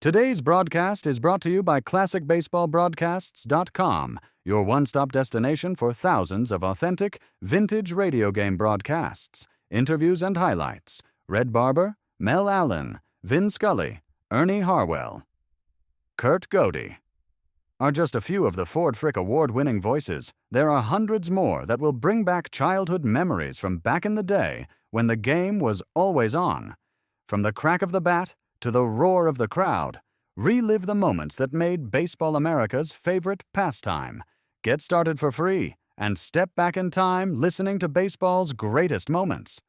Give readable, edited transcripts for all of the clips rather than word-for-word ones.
Today's broadcast is brought to you by ClassicBaseballBroadcasts.com, your one-stop destination for thousands of authentic, vintage radio game broadcasts, interviews and highlights. Red Barber, Mel Allen, Vin Scully, Ernie Harwell, Kurt Godey are just a few of the Ford Frick Award-winning voices. There are hundreds more that will bring back childhood memories from back in the day when the game was always on. From the crack of the bat to the roar of the crowd, relive the moments that made Baseball America's favorite pastime. Get started for free and step back in time listening to baseball's greatest moments.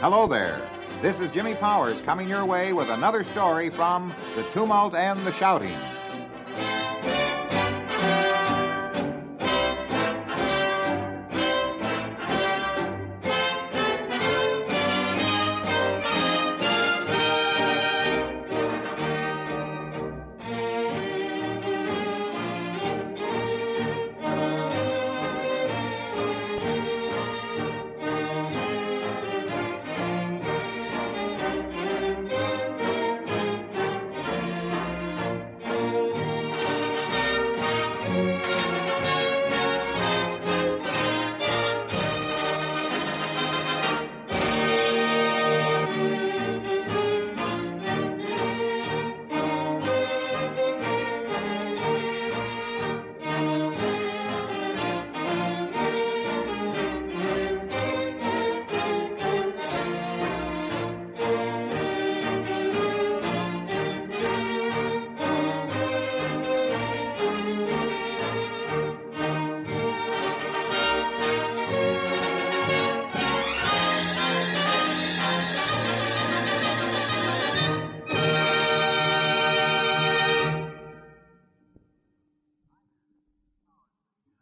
Hello there. This is Jimmy Powers coming your way with another story from The Tumult and the Shouting.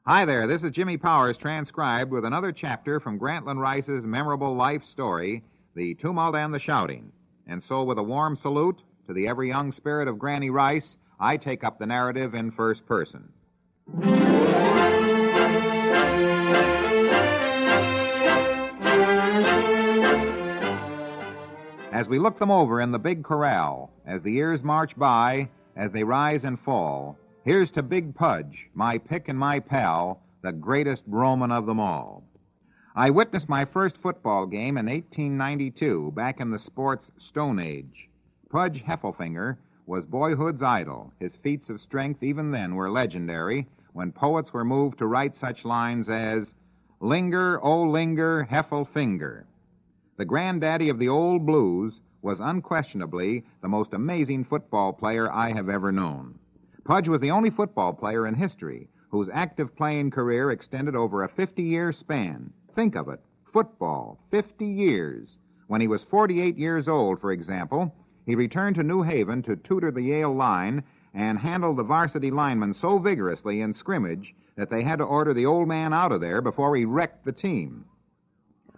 Hi there, this is Jimmy Powers transcribed with another chapter from Grantland Rice's memorable life story, The Tumult and the Shouting. And so with a warm salute to the ever young spirit of Granny Rice, I take up the narrative in first person. As we look them over in the big corral, as the years march by, as they rise and fall, here's to Big Pudge, my pick and my pal, the greatest Roman of them all. I witnessed my first football game in 1892, back in the sport's Stone Age. Pudge Heffelfinger was boyhood's idol. His feats of strength even then were legendary, when poets were moved to write such lines as, "Linger, oh linger, Heffelfinger." The granddaddy of the old blues was unquestionably the most amazing football player I have ever known. Pudge was the only football player in history whose active playing career extended over a 50-year span. Think of it, football, 50 years. When he was 48 years old, for example, he returned to New Haven to tutor the Yale line and handled the varsity linemen so vigorously in scrimmage that they had to order the old man out of there before he wrecked the team.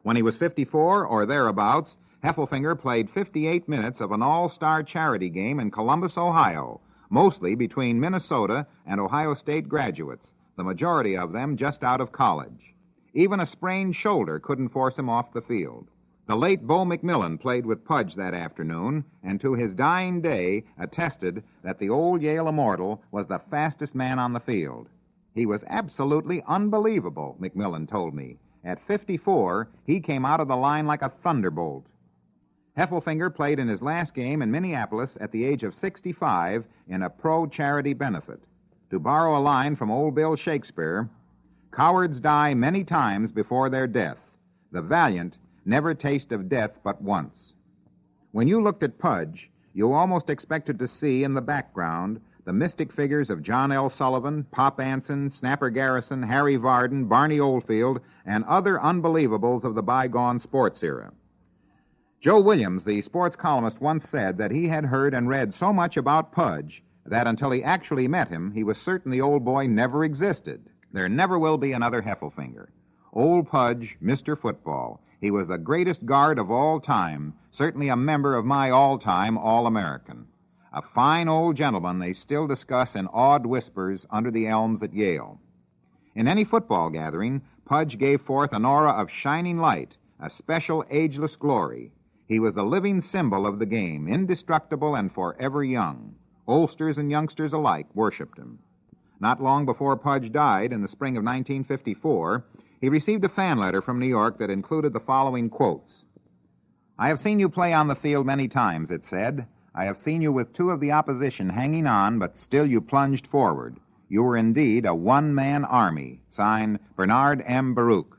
When he was 54 or thereabouts, Heffelfinger played 58 minutes of an all-star charity game in Columbus, Ohio, mostly between Minnesota and Ohio State graduates, the majority of them just out of college. Even a sprained shoulder couldn't force him off the field. The late Bo McMillan played with Pudge that afternoon, and to his dying day attested that the old Yale immortal was the fastest man on the field. He was absolutely unbelievable, McMillan told me. At 54, he came out of the line like a thunderbolt. Heffelfinger played in his last game in Minneapolis at the age of 65 in a pro-charity benefit. To borrow a line from old Bill Shakespeare, "Cowards die many times before their death. The valiant never taste of death but once." When you looked at Pudge, you almost expected to see in the background the mystic figures of John L. Sullivan, Pop Anson, Snapper Garrison, Harry Varden, Barney Oldfield, and other unbelievables of the bygone sports era. Joe Williams, the sports columnist, once said that he had heard and read so much about Pudge that until he actually met him, he was certain the old boy never existed. There never will be another Heffelfinger. Old Pudge, Mr. Football. He was the greatest guard of all time, certainly a member of my all-time All-American. A fine old gentleman they still discuss in awed whispers under the elms at Yale. In any football gathering, Pudge gave forth an aura of shining light, a special ageless glory. He was the living symbol of the game, indestructible and forever young. Oldsters and youngsters alike worshipped him. Not long before Pudge died, in the spring of 1954, he received a fan letter from New York that included the following quotes. "I have seen you play on the field many times," it said. "I have seen you with two of the opposition hanging on, but still you plunged forward. You were indeed a one-man army." Signed, Bernard M. Baruch.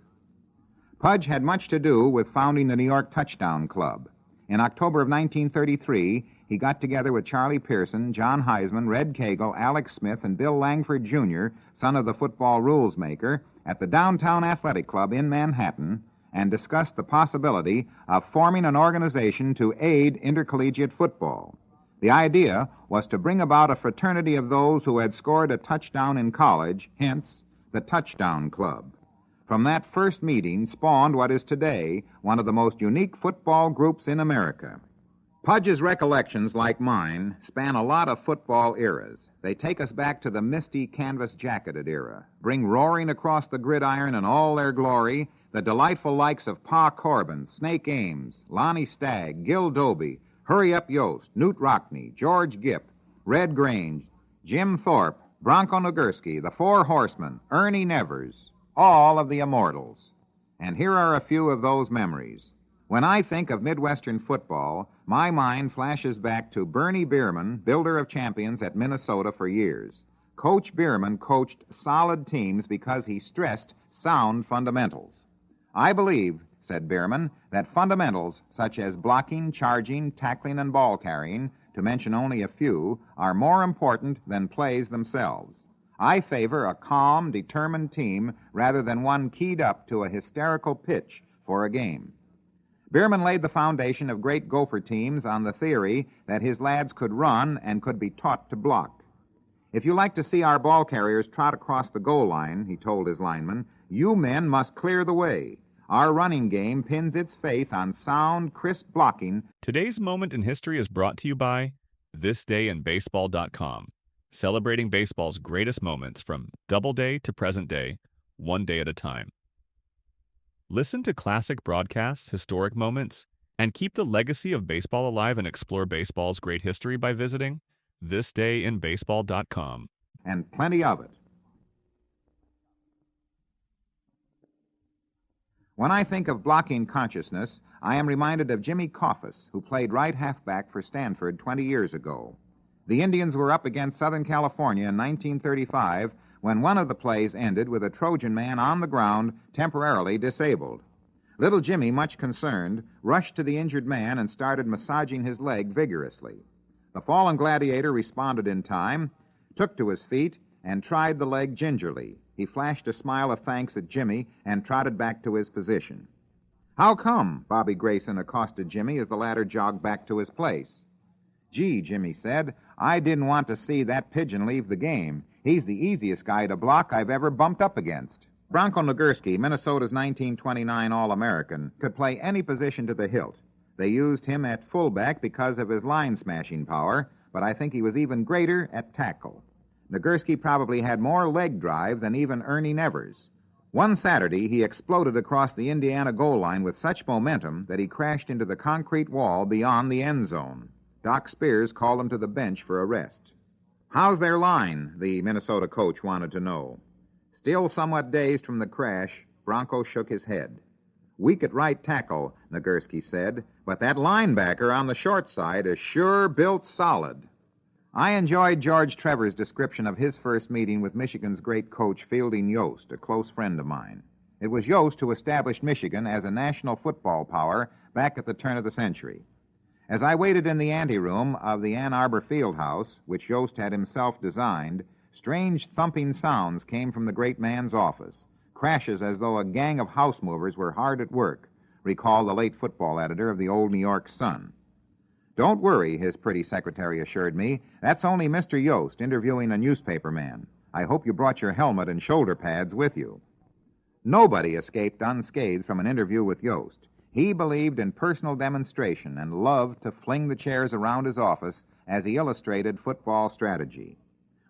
Pudge had much to do with founding the New York Touchdown Club. In October of 1933, he got together with Charlie Pearson, John Heisman, Red Cagle, Alex Smith, and Bill Langford, Jr., son of the football rules maker, at the Downtown Athletic Club in Manhattan, and discussed the possibility of forming an organization to aid intercollegiate football. The idea was to bring about a fraternity of those who had scored a touchdown in college, hence the Touchdown Club. From that first meeting spawned what is today one of the most unique football groups in America. Pudge's recollections, like mine, span a lot of football eras. They take us back to the misty canvas-jacketed era, bring roaring across the gridiron in all their glory the delightful likes of Pa Corbin, Snake Ames, Lonnie Stagg, Gil Doby, Hurry Up Yost, Newt Rockney, George Gipp, Red Grange, Jim Thorpe, Bronco Nagurski, the Four Horsemen, Ernie Nevers, all of the immortals. And here are a few of those memories. When I think of Midwestern football, my mind flashes back to Bernie Bierman, builder of champions at Minnesota for years. Coach Bierman coached solid teams because he stressed sound fundamentals. "I believe," said Bierman, "that fundamentals such as blocking, charging, tackling, and ball carrying, to mention only a few, are more important than plays themselves. I favor a calm, determined team rather than one keyed up to a hysterical pitch for a game." Bierman laid the foundation of great Gopher teams on the theory that his lads could run and could be taught to block. "If you like to see our ball carriers trot across the goal line," he told his linemen, "you men must clear the way. Our running game pins its faith on sound, crisp blocking." Today's Moment in History is brought to you by ThisDayInBaseball.com, celebrating baseball's greatest moments from Doubleday to present day, one day at a time. Listen to classic broadcasts, historic moments, and keep the legacy of baseball alive and explore baseball's great history by visiting ThisDayInBaseball.com. And plenty of it. When I think of blocking consciousness, I am reminded of Jimmy Coffis, who played right halfback for Stanford 20 years ago. The Indians were up against Southern California in 1935 when one of the plays ended with a Trojan man on the ground, temporarily disabled. Little Jimmy, much concerned, rushed to the injured man and started massaging his leg vigorously. The fallen gladiator responded in time, took to his feet, and tried the leg gingerly. He flashed a smile of thanks at Jimmy and trotted back to his position. "How come?" Bobby Grayson accosted Jimmy as the latter jogged back to his place. "Gee," Jimmy said, "I didn't want to see that pigeon leave the game. He's the easiest guy to block I've ever bumped up against." Bronco Nagurski, Minnesota's 1929 All-American, could play any position to the hilt. They used him at fullback because of his line-smashing power, but I think he was even greater at tackle. Nagurski probably had more leg drive than even Ernie Nevers. One Saturday, he exploded across the Indiana goal line with such momentum that he crashed into the concrete wall beyond the end zone. Doc Spears called him to the bench for a rest. "How's their line?" the Minnesota coach wanted to know. Still somewhat dazed from the crash, Bronco shook his head. "Weak at right tackle," Nagurski said, "but that linebacker on the short side is sure built solid." I enjoyed George Trevor's description of his first meeting with Michigan's great coach, Fielding Yost, a close friend of mine. It was Yost who established Michigan as a national football power back at the turn of the century. As I waited in the anteroom of the Ann Arbor Fieldhouse, which Yost had himself designed, strange thumping sounds came from the great man's office, crashes as though a gang of house movers were hard at work, recalled the late football editor of the Old New York Sun. "Don't worry," his pretty secretary assured me. "That's only Mr. Yost interviewing a newspaper man. I hope you brought your helmet and shoulder pads with you." Nobody escaped unscathed from an interview with Yost. He believed in personal demonstration and loved to fling the chairs around his office as he illustrated football strategy.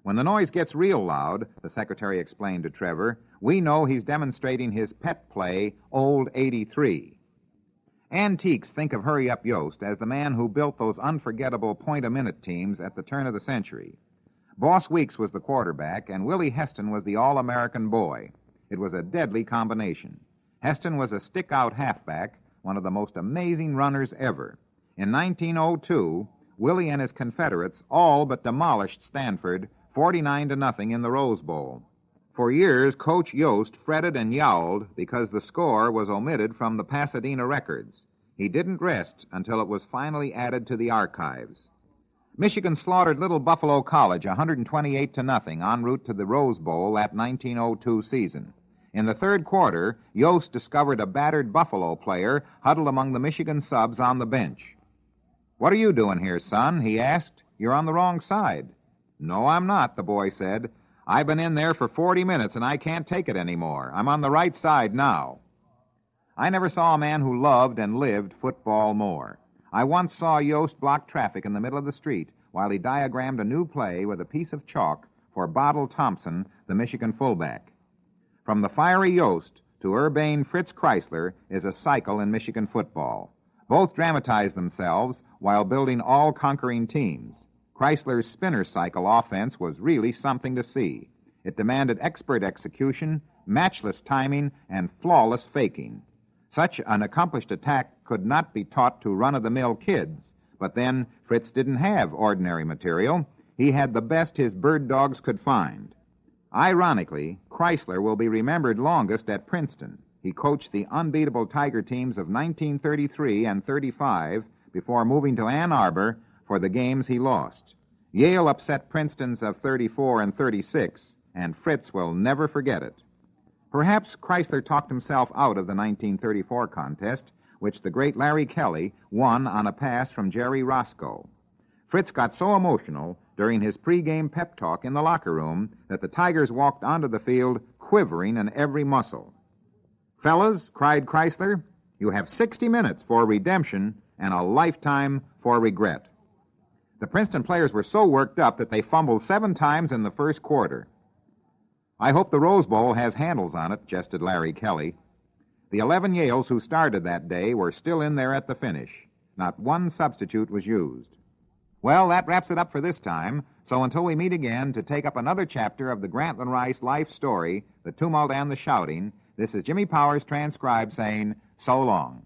When the noise gets real loud, the secretary explained to Trevor, we know he's demonstrating his pet play, Old 83. Antiques think of Hurry Up Yost as the man who built those unforgettable point-a-minute teams at the turn of the century. Boss Weeks was the quarterback, and Willie Heston was the All-American boy. It was a deadly combination. Heston was a stick-out halfback, one of the most amazing runners ever. In 1902, Willie and his Confederates all but demolished Stanford 49-0 in the Rose Bowl. For years, Coach Yost fretted and yowled because the score was omitted from the Pasadena records. He didn't rest until it was finally added to the archives. Michigan slaughtered Little Buffalo College 128-0 en route to the Rose Bowl that 1902 season. In the third quarter, Yost discovered a battered Buffalo player huddled among the Michigan subs on the bench. "What are you doing here, son?" he asked. "You're on the wrong side." "No, I'm not," the boy said. "I've been in there for 40 minutes, and I can't take it anymore. I'm on the right side now." I never saw a man who loved and lived football more. I once saw Yost block traffic in the middle of the street while he diagrammed a new play with a piece of chalk for Bottle Thompson, the Michigan fullback. From the fiery Yost to urbane Fritz Chrysler is a cycle in Michigan football. Both dramatized themselves while building all-conquering teams. Chrysler's spinner cycle offense was really something to see. It demanded expert execution, matchless timing, and flawless faking. Such an accomplished attack could not be taught to run-of-the-mill kids, but then Fritz didn't have ordinary material. He had the best his bird dogs could find. Ironically, Chrysler will be remembered longest at Princeton. He coached the unbeatable Tiger teams of 1933 and 35 before moving to Ann Arbor for the games he lost. Yale upset Princeton's of 34 and 36, and Fritz will never forget it. Perhaps Chrysler talked himself out of the 1934 contest, which the great Larry Kelly won on a pass from Jerry Roscoe. Fritz got so emotional during his pregame pep talk in the locker room that the Tigers walked onto the field quivering in every muscle. "Fellas," cried Chrysler, "you have 60 minutes for redemption and a lifetime for regret." The Princeton players were so worked up that they fumbled 7 times in the first quarter. "I hope the Rose Bowl has handles on it," jested Larry Kelly. The 11 Yales who started that day were still in there at the finish. Not one substitute was used. Well, that wraps it up for this time. So until we meet again to take up another chapter of the Grantland Rice life story, The Tumult and the Shouting, this is Jimmy Powers, transcribed, saying so long.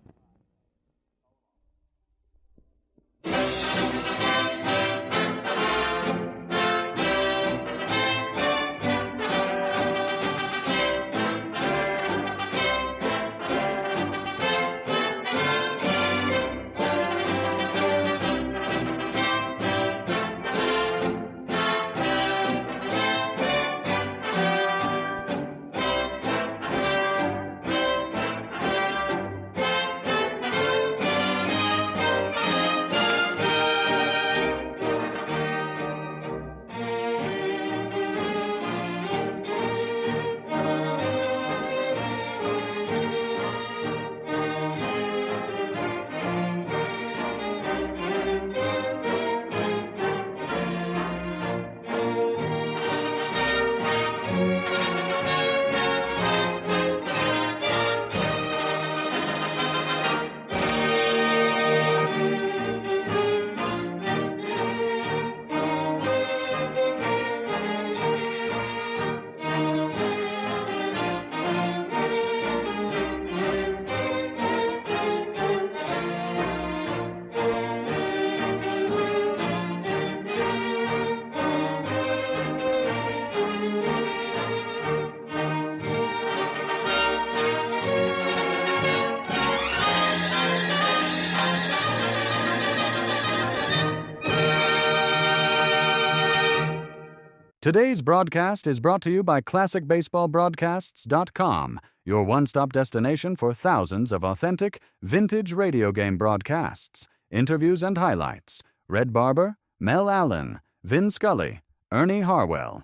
Today's broadcast is brought to you by ClassicBaseballBroadcasts.com, your one-stop destination for thousands of authentic, vintage radio game broadcasts, interviews and highlights. Red Barber, Mel Allen, Vin Scully, Ernie Harwell,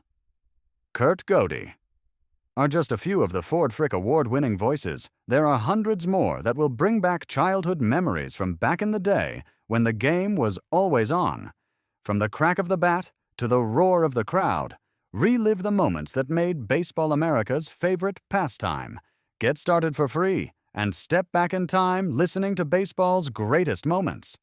Kurt Godey are just a few of the Ford Frick Award-winning voices. There are hundreds more that will bring back childhood memories from back in the day when the game was always on. From the crack of the bat to the roar of the crowd, relive the moments that made Baseball America's favorite pastime. Get started for free and step back in time listening to baseball's greatest moments.